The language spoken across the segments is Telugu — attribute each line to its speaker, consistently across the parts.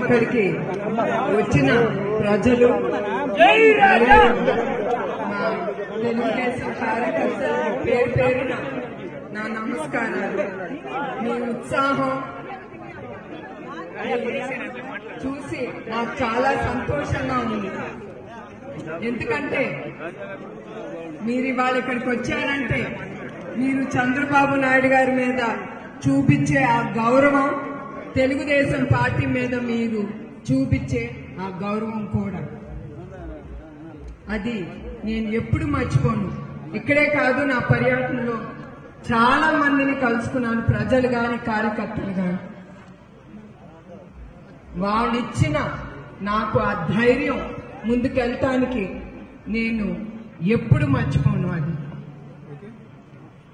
Speaker 1: ఇక్కడికి వచ్చిన ప్రజలు, తెలుగుదేశం కార్యకర్తలు పేరు పేరున నా నమస్కారాలు. మీ ఉత్సాహం చూసి నాకు చాలా సంతోషంగా ఉంది. ఎందుకంటే మీరు ఇవాళ ఇక్కడికి వచ్చారంటే మీరు చంద్రబాబు నాయుడు గారి మీద చూపించే ఆ గౌరవం, తెలుగుదేశం పార్టీ మీద మీరు చూపించే ఆ గౌరవం కూడా, అది నేను ఎప్పుడు మర్చిపోను. ఇక్కడే కాదు, నా పర్యటనలో చాలా మందిని కలుసుకున్నాను, ప్రజలు గాని కార్యకర్తలు గాని. వాళ్ళిచ్చిన నాకు ఆ ధైర్యం ముందుకెళ్ళటానికి నేను ఎప్పుడు మర్చిపోను. అది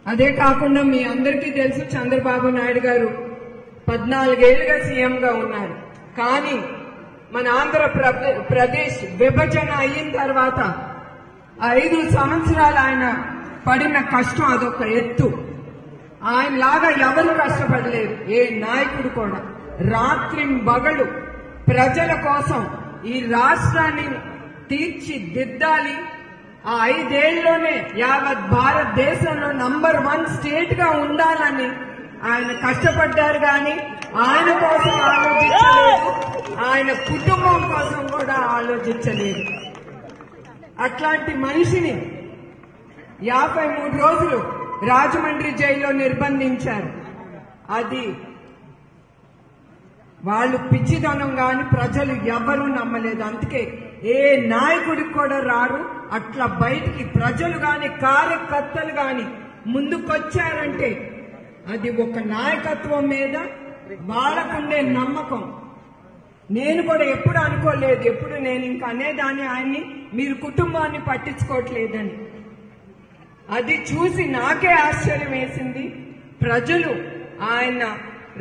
Speaker 1: అదే కాకుండా మీ అందరికీ తెలుసు, చంద్రబాబు నాయుడు గారు 14 ఏళ్లుగా సీఎంగా ఉన్నారు. కానీ మన ఆంధ్రప్రదేశ్ విభజన అయిన తర్వాత 5 సంవత్సరాలు ఆయన పడిన కష్టం అదొక ఎత్తు. ఆయనలాగా ఎవరు కష్టపడలేరు, ఏ నాయకుడు కూడా. రాత్రింబగళ్ళు ప్రజల కోసం ఈ రాష్ట్రాన్ని తీర్చిదిద్దాలి, ఆ 5 ఏళ్లలోనే యావత్ భారతదేశంలో నంబర్ 1 స్టేట్ గా ఉండాలని ఆయన కష్టపడ్డారు. కానీ ఆయన కోసం ఆలోచించలేదు, ఆయన కుటుంబం కోసం కూడా ఆలోచించలేదు. అట్లాంటి మనిషిని 53 రోజులు రాజమండ్రి జైల్లో నిర్బంధించారు. అది వాళ్ళు పిచ్చిదనం గాని ప్రజలు ఎవరూ నమ్మలేదు. అందుకే ఏ నాయకుడికి కూడా రారు. అట్లా బయటికి ప్రజలు గాని కార్యకర్తలు గాని ముందుకొచ్చారంటే అది ఒక నాయకత్వం మీద వాళ్ళకుండే నమ్మకం. నేను కూడా ఎప్పుడు అనుకోలేదు, ఎప్పుడు నేను ఇంకా అనేదాన్ని ఆయన్ని, మీరు కుటుంబాన్ని పట్టించుకోవట్లేదని. అది చూసి నాకే ఆశ్చర్యం వేసింది. ప్రజలు ఆయన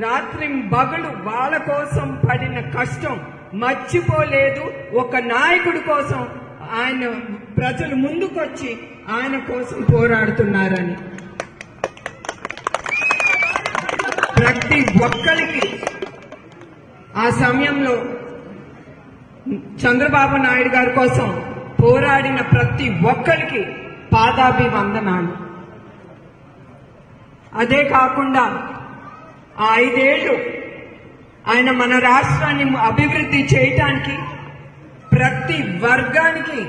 Speaker 1: రాత్రింబగళ్ళు వాళ్ళ కోసం పడిన కష్టం మర్చిపోలేదు. ఒక నాయకుడి కోసం ఆయన ప్రజలు ముందుకొచ్చి ఆయన కోసం పోరాడుతున్నారని. ప్రతి ఒక్కరికి ఆ సమయంలో చంద్రబాబు నాయుడు గారి కోసం పోరాడిన ప్రతి ఒక్కరికి పాదాభివందనాలు. అదే కాకుండా ఆ 5 ఏళ్లు ఆయన మన రాష్ట్రాన్ని అభివృద్ధి చేయటానికి ప్రతి వర్గానికి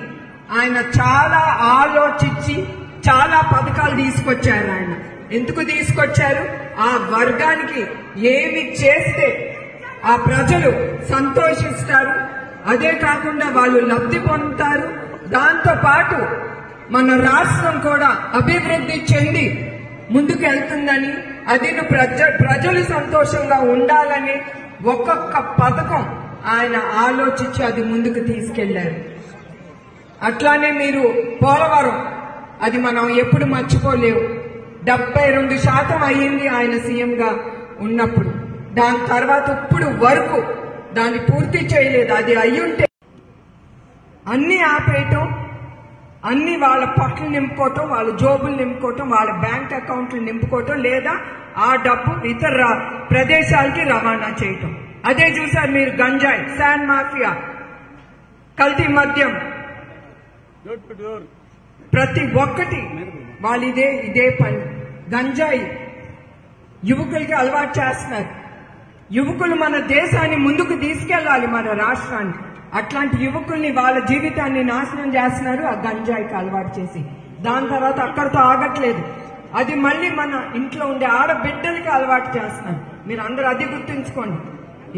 Speaker 1: ఆయన చాలా ఆలోచించి చాలా పథకాలు తీసుకొచ్చారు. ఆయన ఎందుకు తీసుకొచ్చారు? ఆ వర్గానికి ఏమి చేస్తే ఆ ప్రజలు సంతోషిస్తారు, అదే కాకుండా వాళ్ళు లబ్ధి పొందుతారు. దాంతో పాటు మన రాష్ట్రం కూడా అభివృద్ధి చెంది ముందుకు వెళ్తుందని, అది ప్రజలు సంతోషంగా ఉండాలని ఒక్కొక్క పథకం ఆయన ఆలోచించి అది ముందుకు తీసుకెళ్లారు. అట్లానే మీరు పోలవరం, అది మనం ఎప్పుడు మర్చిపోలేవు. 72% అయ్యింది ఆయన సీఎంగా ఉన్నప్పుడు. దాని తర్వాత ఇప్పుడు వరకు దాన్ని పూర్తి చేయలేదు. అది అయ్యుంటే అన్ని ఆపేయటం, అన్ని వాళ్ళ పట్లు నింపుకోవటం, వాళ్ళ జోబులు నింపుకోవటం, వాళ్ళ బ్యాంక్ అకౌంట్లు నింపుకోవటం, లేదా ఆ డబ్బు ఇతర ప్రదేశాలకి రవాణా చేయటం. అదే చూసారు మీరు, గంజాయి, శాండ్ మాఫియా, కల్తీ మద్యం, ప్రతి ఒక్కటి వాళ్ళు ఇదే పని. గంజాయి యువకులకి అలవాటు చేస్తున్నారు. యువకులు మన దేశాన్ని ముందుకు తీసుకెళ్లాలి, మన రాష్ట్రాన్ని. అట్లాంటి యువకుల్ని వాళ్ళ జీవితాన్ని నాశనం చేస్తున్నారు ఆ గంజాయికి అలవాటు చేసి. దాని తర్వాత అక్కడితో ఆగట్లేదు, అది మళ్ళీ మన ఇంట్లో ఉండే ఆడబిడ్డలకి అలవాటు చేస్తున్నారు. మీరు అందరూ అది గుర్తుంచుకోండి.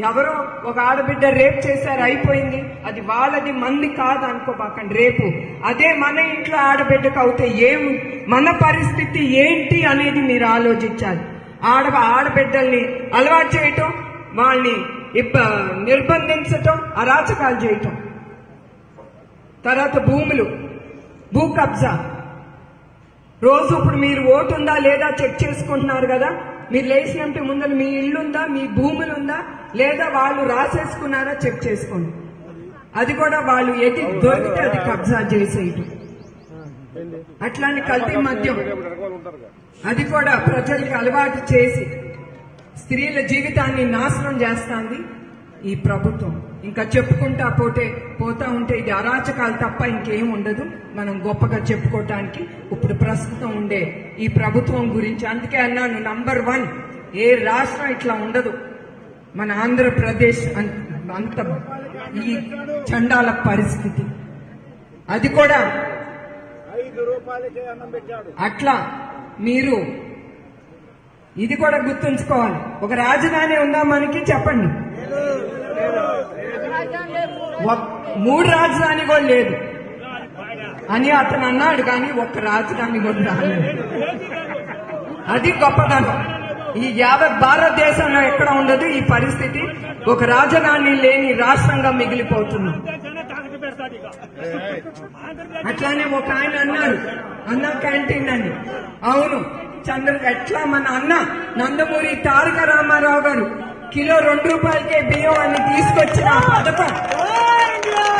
Speaker 1: ఎవరో ఒక ఆడబిడ్డ రేప్ చేశారు, అయిపోయింది, అది వాళ్ళది, మంది కాదు అనుకోబాకండి. రేపు అదే మన ఇంట్లో ఆడబిడ్డకు అవుతే మన పరిస్థితి ఏంటి అనేది మీరు ఆలోచించాలి. ఆడబిడ్డల్ని అలవాటు చేయటం, వాళ్ళని నిర్బంధించటం, అరాచకాలు చేయటం. తర్వాత భూ కబ్జా. రోజు ఇప్పుడు మీరు ఓటు ఉందా లేదా చెక్ చేసుకుంటున్నారు కదా. మీరు లేచినంటే ముందర మీ ఇల్లుందా, మీ భూములుందా, లేదా వాళ్ళు రాసేసుకున్నారా చెక్ చేసుకోండి. అది కూడా వాళ్ళు ఏది దొరికితే అది కబ్జా చేసేయటం. అట్లానే కల్తీ మద్యం, అది కూడా ప్రజలకి అలవాటు చేసి స్త్రీల జీవితాన్ని నాశనం చేస్తుంది. ఈ ప్రభుత్వం. ఇంకా చెప్పుకుంటా పోతా ఉంటే ఇది అరాచకాలు తప్ప ఇంకేం ఉండదు మనం గొప్పగా చెప్పుకోవటానికి ఇప్పుడు ప్రస్తుతం ఉండే ఈ ప్రభుత్వం గురించి. అందుకే అన్నాను, నంబర్ 1 ఏ రాష్ట్రం ఇట్లా ఉండదు. మన ఆంధ్రప్రదేశ్ అంత ఈ చండాల పరిస్థితి. అది కూడా అట్లా మీరు ఇది కూడా గుర్తుంచుకోవాలి. ఒక రాజధాని ఉందా మనకి? చెప్పండి. 3 రాజధాని కూడా లేదు అని అతను అన్నాడు, కానీ ఒక్క రాజధాని కూడా రాలేదు. అది గొప్పదనం. ఈ యావత్ భారతదేశంలో ఎక్కడ ఉండదు ఈ పరిస్థితి. ఒక రాజధాని లేని రాష్ట్రంగా మిగిలిపోతున్నాం. అట్లానే ఒక ఆయన అన్నాడు అన్న క్యాంటీన్ అని. అవును, ఎట్లా మన అన్న నందమూరి తారక రామారావు గారు కిలో 2 రూపాయలకే బియ్యం అని తీసుకొచ్చిన పథకం.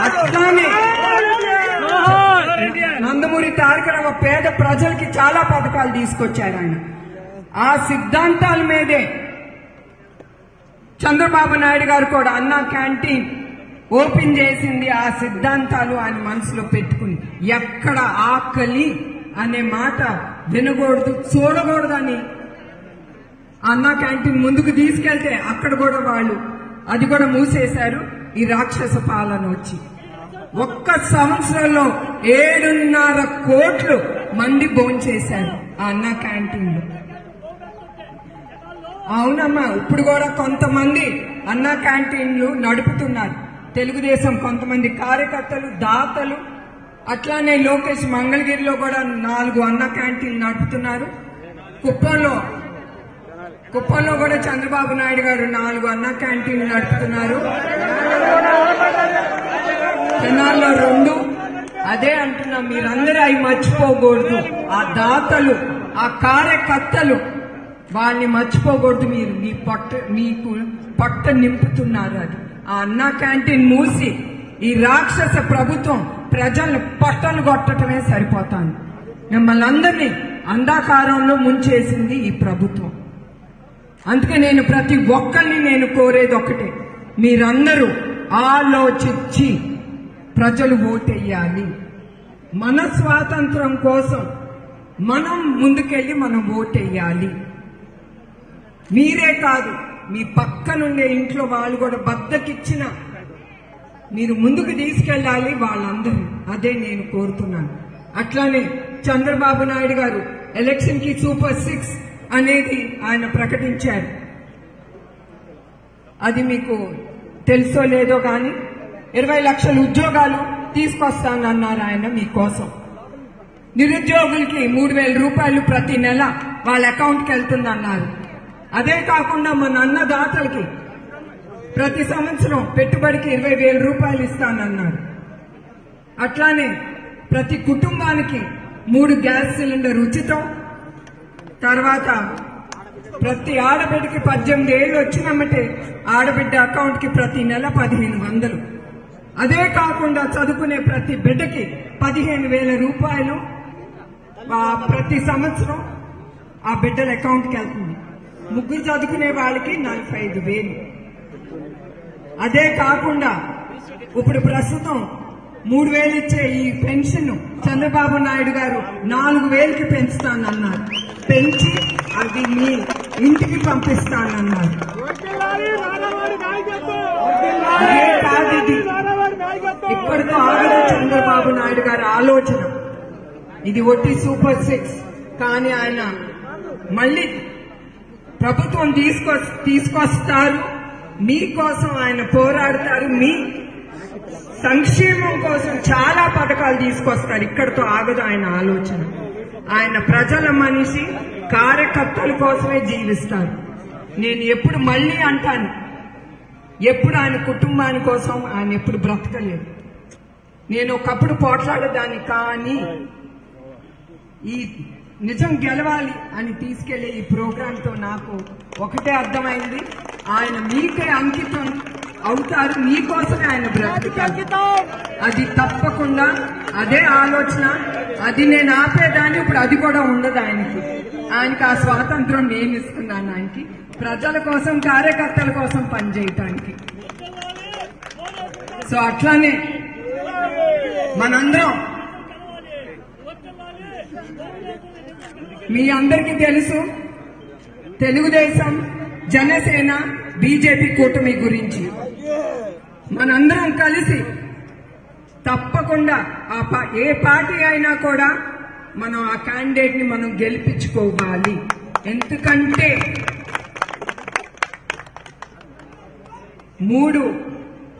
Speaker 1: అట్లానే నందమూరి తారక రామ పేద ప్రజలకి చాలా పథకాలు తీసుకొచ్చారు ఆయన. ఆ సిద్ధాంతాల మీదే చంద్రబాబు నాయుడు గారు కూడా అన్న క్యాంటీన్ ఓపెన్ చేసింది. ఆ సిద్ధాంతాలు ఆయన మనసులో పెట్టుకుని ఎక్కడ ఆకలి అనే మాట వినకూడదు, చూడకూడదని అన్న క్యాంటీన్ ముందుకు తీసుకెళ్తే అక్కడ కూడా వాళ్ళు అది కూడా మూసేశారు. ఈ రాక్షస పాలన వచ్చి ఒక్క సంవత్సరంలో 7.5 కోట్లు మంది భోంచేశారు ఆ అన్న క్యాంటీన్ లో. అవునమ్మా, ఇప్పుడు కూడా కొంతమంది అన్న క్యాంటీన్లు నడుపుతున్నారు. తెలుగుదేశం కొంతమంది కార్యకర్తలు, దాతలు. అట్లానే లోకేష్ మంగళగిరిలో కూడా 4 అన్న క్యాంటీన్లు నడుపుతున్నారు. కుప్పంలో కూడా చంద్రబాబు నాయుడు గారు 4 అన్న క్యాంటీన్లు నడుపుతున్నారు. తెనాల్లో 2. అదే అంటున్నా, మీరందరూ అవి మర్చిపోకూడదు. ఆ దాతలు, ఆ కార్యకర్తలు, వాళ్ళని మర్చిపోకూడదు. మీరు మీకు పొట్ట నింపుతున్నారు. అది ఆ అన్న క్యాంటీన్ మూసి ఈ రాక్షస ప్రభుత్వం ప్రజల్ని పొట్టలు కొట్టడమే సరిపోతాను. మిమ్మల్ని అందరినీ అంధకారంలో ముంచేసింది ఈ ప్రభుత్వం. అందుకే నేను ప్రతి ఒక్కరిని నేను కోరేది ఒకటే, మీరందరూ ఆలోచించి ప్రజలు ఓటెయ్యాలి. మన స్వాతంత్రం కోసం మనం ముందుకెళ్ళి మనం ఓటెయ్యాలి. మీరే కాదు, మీ పక్కనుండే ఇంట్లో వాళ్ళు కూడా బద్దకిచ్చిన మీరు ముందుకు తీసుకెళ్లాలి వాళ్ళందరూ. అదే నేను కోరుతున్నాను. అట్లానే చంద్రబాబు నాయుడు గారు ఎలక్షన్ కి సూపర్ 6 అనేది ఆయన ప్రకటించారు. అది మీకు తెలుసో లేదో కానీ 20 లక్షల ఉద్యోగాలు తీసుకొస్తానన్నారు ఆయన మీకోసం. నిరుద్యోగులకి 3,000 రూపాయలు ప్రతి నెల వాళ్ళ అకౌంట్కి వెళ్తుందన్నారు. అదే కాకుండా మన అన్నదాతలకి ప్రతి సంవత్సరం పెట్టుబడికి 20,000 రూపాయలు ఇస్తానన్నారు. అట్లానే ప్రతి కుటుంబానికి 3 గ్యాస్ సిలిండర్ ఉచితం. తర్వాత ప్రతి ఆడబిడ్డకి 18 ఏళ్ళు వచ్చినమ్మటే ఆడబిడ్డ అకౌంట్ కి ప్రతి నెల 1,500. అదే కాకుండా చదువుకునే ప్రతి బిడ్డకి 15,000 రూపాయలు ప్రతి సంవత్సరం ఆ బిడ్డల అకౌంట్ కి వెళ్తుంది. ముగ్గురు చదువుకునే వాళ్ళకి 45,000. అదే కాకుండా ఇప్పుడు ప్రస్తుతం 3,000 ఇచ్చే ఈ పెన్షన్ చంద్రబాబు నాయుడు గారు 4,000కి పెంచుతానన్నారు. పెంచి అది మీ ఇంటికి పంపిస్తానన్నారు. అదే కాదు, ఇది ఇక్కడితో ఆగదు చంద్రబాబు నాయుడు గారి ఆలోచన. ఇది ఒట్టి సూపర్ 6 కానీ ఆయన మళ్ళీ ప్రభుత్వం తీసుకొస్తారు. మీకోసం ఆయన పోరాడతారు. మీ సంక్షేమం కోసం చాలా పథకాలు తీసుకొస్తారు. ఇక్కడితో ఆగదు ఆయన ఆలోచన. ఆయన ప్రజల మనిషి, కార్యకర్తల కోసమే జీవిస్తారు. నేను ఎప్పుడు మళ్ళీ అంటాను, ఎప్పుడు ఆయన కుటుంబాని కోసం ఆయన ఎప్పుడు బ్రతకలేదు. నేను ఒకప్పుడు పోట్లాడేదాన్ని, కానీ ఈ నిజం గెలవాలి అని తీసుకెళ్లే ఈ ప్రోగ్రాంతో నాకు ఒకటే అర్థమైంది, ఆయన మీకే అంకితం అవుతారు, మీకోసమే ఆయన బ్రతుకుతారు. అది తప్పకుండా అదే ఆలోచన. అది నేను ఆపేదాన్ని, ఇప్పుడు అది కూడా ఉండదు ఆయనకి ఆ స్వాతంత్రం నేను ఇస్తున్నాను. ఆయనకి ప్రజల కోసం, కార్యకర్తల కోసం పనిచేయటానికి. సో అట్లానే మనందరం మీ అందరికీ తెలుసు తెలుగుదేశం, జనసేన, బీజేపీ కూటమి గురించి. మనందరం కలిసి తప్పకుండా ఏ పార్టీ అయినా కూడా మనం ఆ క్యాండిడేట్ ని మనం గెలిపించుకోవాలి. ఎందుకంటే 3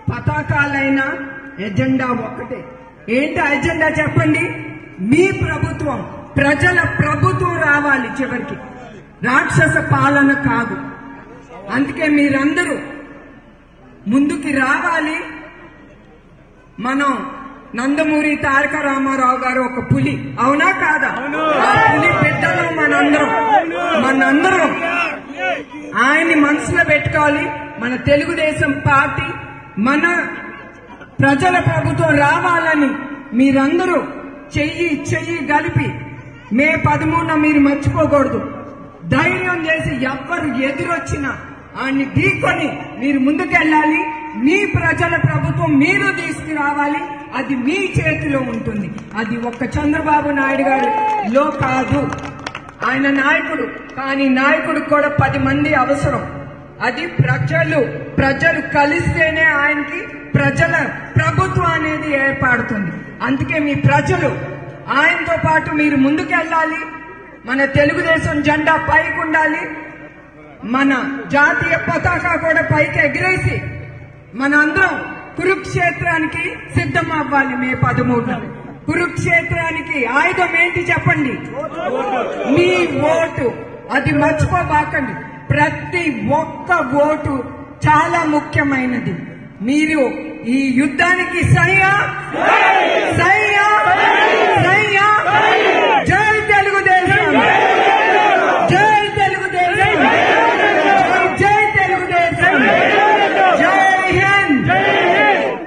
Speaker 1: పతాకాలైనా ఎజెండా ఒక్కటే. ఏంటి ఎజెండా చెప్పండి? మీ ప్రభుత్వం, ప్రజల ప్రభుత్వం రావాలి చివరికి, రాక్షస పాలన కాదు. అందుకే మీరందరూ ముందుకి రావాలి. మనం నందమూరి తారక రామారావు గారు ఒక పులి, అవునా కాదా? ఆ పులి బిడ్డలు మనందరం ఆయన్ని మనసులో పెట్టుకోవాలి. మన తెలుగుదేశం పార్టీ, మన ప్రజల ప్రభుత్వం రావాలని మీరందరూ చెయ్యి కలిపి మే 13న మీరు మర్చిపోకూడదు. ధైర్యం చేసి ఎవ్వరు ఎదురొచ్చినా ఆయన్ని ఢీకొని మీరు ముందుకెళ్ళాలి. మీ ప్రజల ప్రభుత్వం మీరు తీసుకురావాలి. అది మీ చేతిలో ఉంటుంది. అది ఒక్క చంద్రబాబు నాయుడు గారిలో కాదు. ఆయన నాయకుడు, కానీ నాయకుడికి కూడా 10 మంది అవసరం. అది ప్రజలు కలిస్తేనే ఆయనకి ప్రజల ప్రభుత్వం అనేది ఏర్పడుతుంది. అందుకే మీ ప్రజలు ఆయనతో పాటు మీరు ముందుకెళ్ళాలి. మన తెలుగుదేశం జెండా పైకి ఉండాలి. మన జాతీయ పతాక కూడా పైకి ఎగిరేసి మనందరం కురుక్షేత్రానికి సిద్ధం అవ్వాలి. మే 13న కురుక్షేత్రానికి ఆయుధం ఏంటి చెప్పండి? మీ ఓటు. అది మర్చిపోబాకండి. ప్రతి ఒక్క ఓటు చాలా ముఖ్యమైనది. మీరు ఈ యుద్ధానికి సై